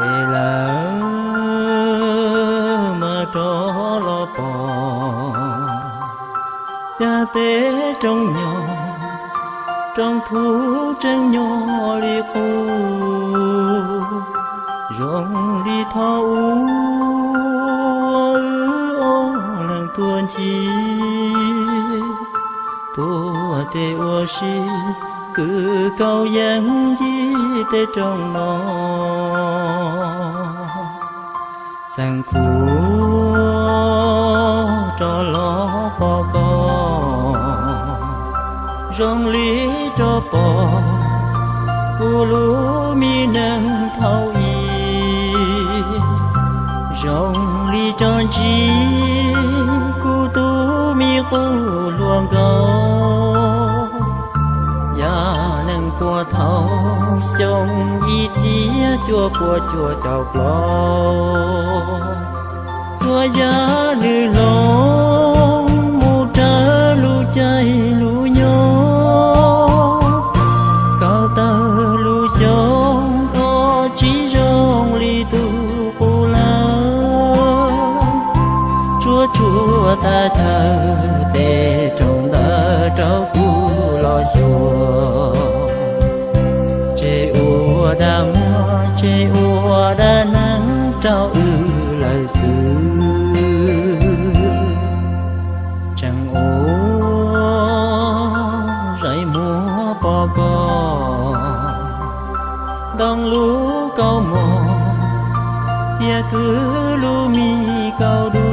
để lỡ mà tró lo bỏ cha tế trong nhỏ trong thú trên nhỏ đi khu rong đi thao ô lần tuôn chi tua tê ô si cứ câu giang chi tê trong nó sang khu cho lo bỏ con rong lý cho bỏ cu lú mi nâng thâu y rong lý cho chi cu tu mi cu luồng gấu ya nâng qua thâu sông y chia chua qua chua chọc lo chua ya nữ long mu tra lu chay lu nhô cao tơ lu sông có chỉ rong li tu cô la chúa chúa ta thờ để trong ta trao cu lo xua chê ua đa mua chê ua đa nắng trao lời xưa chẳng ô rải múa bò gò đong lú câu mò tia cứ lu mi câu đu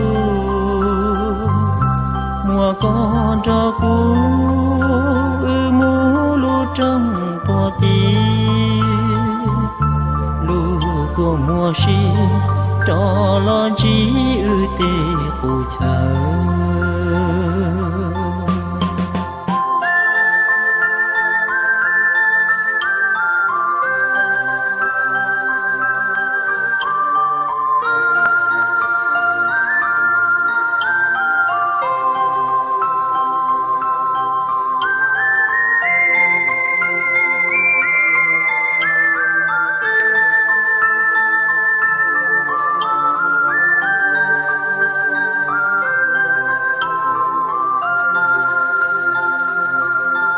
mùa con cho cú mũ lu trong bò tì lu cô mùa si cho lo chi tê cô chờ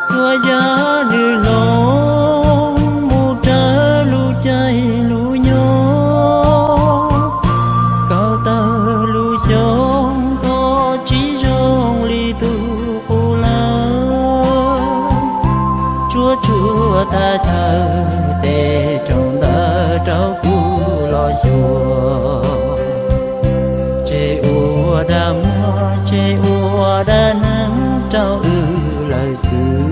tua ya nữ long mu tra lu chay lu nhô cao tơ lu sông có chỉ rong li tu cô la chúa chúa ta thờ để trong ta trao cu lo xua chê ua đa mua chê ua đa nắng trao lời xưa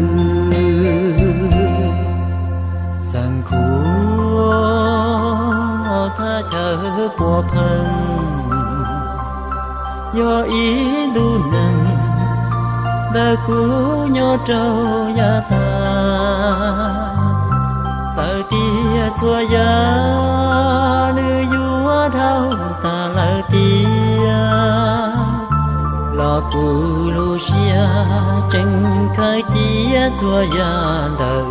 sang khu tha chờ của phần do ý đu nâng đã cú nhớ trâu ya ta sợ tia chua ya nữ vua thao ta lỡ tia lo cu lu xia tranh khai tia chua ya đỡ